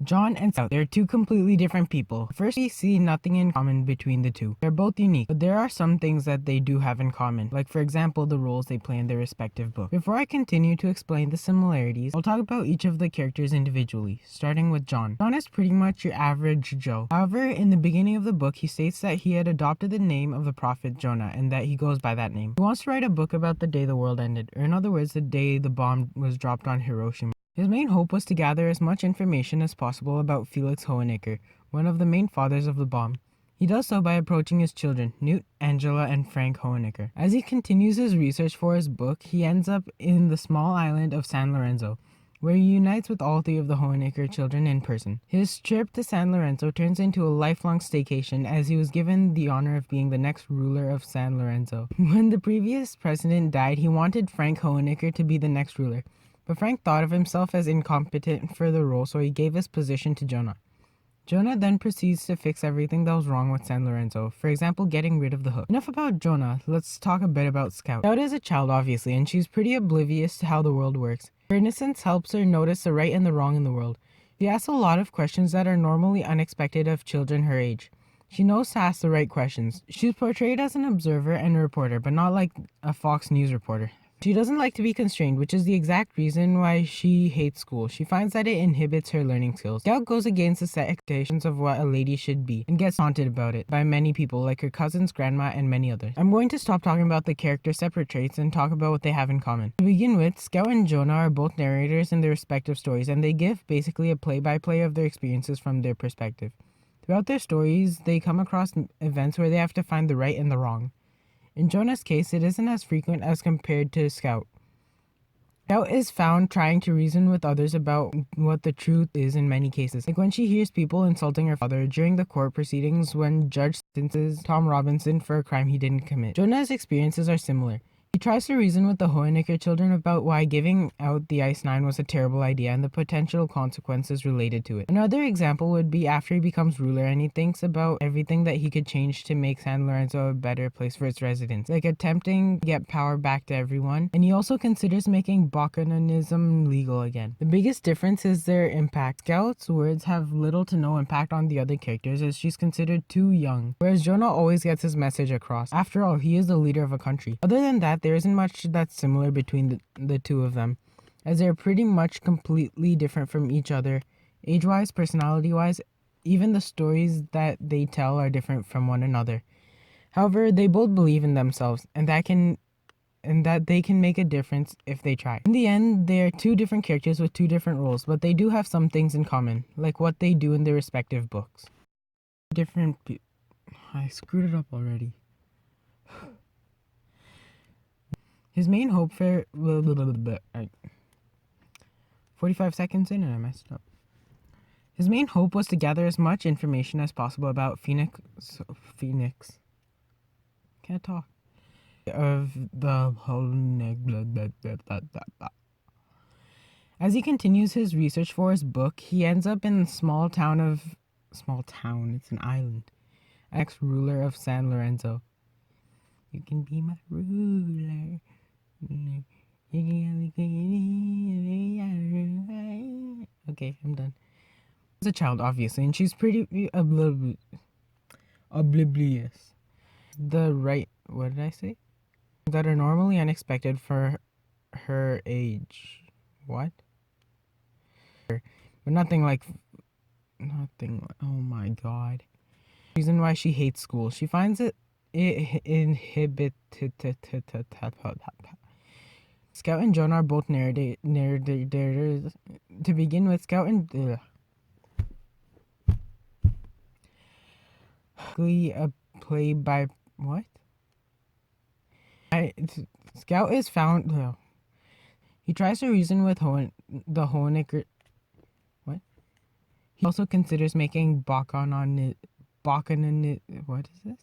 John and Scout, they're two completely different people. First, we see nothing in common between the two. They're both unique, but there are some things that they do have in common, like for example, the roles they play in their respective books. Before I continue to explain the similarities, I'll talk about each of the characters individually, starting with John. John is pretty much your average Joe. However, in the beginning of the book, he states that he had adopted the name of the prophet Jonah and that he goes by that name. He wants to write a book about the day the world ended, or in other words, the day the bomb was dropped on Hiroshima. His main hope was to gather as much information as possible about Felix Hohenecker, one of the main fathers of the bomb. He does so by approaching his children, Newt, Angela, and Frank Hohenecker. As he continues his research for his book, he ends up in the small island of San Lorenzo, where he unites with all three of the Hohenecker children in person. His trip to San Lorenzo turns into a lifelong staycation as he was given the honor of being the next ruler of San Lorenzo. When the previous president died, he wanted Frank Hohenecker to be the next ruler. But Frank thought of himself as incompetent for the role, so he gave his position to Jonah. Jonah then proceeds to fix everything that was wrong with San Lorenzo, for example, getting rid of the hook. Enough about Jonah, let's talk a bit about Scout. Scout is a child, obviously, and she's pretty oblivious to how the world works. Her innocence helps her notice the right and the wrong in the world. She asks a lot of questions that are normally unexpected of children her age. She knows to ask the right questions. She's portrayed as an observer and a reporter, but not like a Fox News reporter. She doesn't like to be constrained, which is the exact reason why she hates school. She finds that it inhibits her learning skills. Scout goes against the set expectations of what a lady should be and gets haunted about it by many people like her cousins, grandma, and many others. I'm going to stop talking about the characters' separate traits and talk about what they have in common. To begin with, Scout and Jonah are both narrators in their respective stories, and they give basically a play-by-play of their experiences from their perspective. Throughout their stories, they come across events where they have to find the right and the wrong. In Jonah's case, it isn't as frequent as compared to Scout. Scout is found trying to reason with others about what the truth is in many cases, like when she hears people insulting her father during the court proceedings when Judge sentences Tom Robinson for a crime he didn't commit. Jonah's experiences are similar. He tries to reason with the Hohenecker children about why giving out the Ice-9 was a terrible idea and the potential consequences related to it. Another example would be after he becomes ruler and he thinks about everything that he could change to make San Lorenzo a better place for its residents, like attempting to get power back to everyone, and he also considers making Bacchanalism legal again. The biggest difference is their impact. Scout's words have little to no impact on the other characters as she's considered too young, whereas Jonah always gets his message across. After all, he is the leader of a country. Other than that, there isn't much that's similar between the two of them, as they're pretty much completely different from each other, age-wise, personality-wise. Even the stories that they tell are different from one another. However, they both believe in themselves, and that they can make a difference if they try. In the end, they're two different characters with two different roles, but they do have some things in common, like what they do in their respective books. I screwed it up already. His main hope for 45 seconds in and I messed up. His main hope was to gather as much information as possible about Phoenix. Can't talk. Of the whole. As he continues his research for his book, he ends up in the small town, it's an island. Ex-ruler of San Lorenzo. You can be my ruler. Okay, I'm done. As a child, obviously, and she's pretty oblivious. What did I say? That are normally unexpected for her age. What? But nothing like, oh my god. Reason why she hates school. She finds it inhibited. Scout and Jonah are both narrators. To begin with, Scout and a play by what? Scout is found. He tries to reason with the Hohenecker. What? He also considers making Bacchanalism. What is this?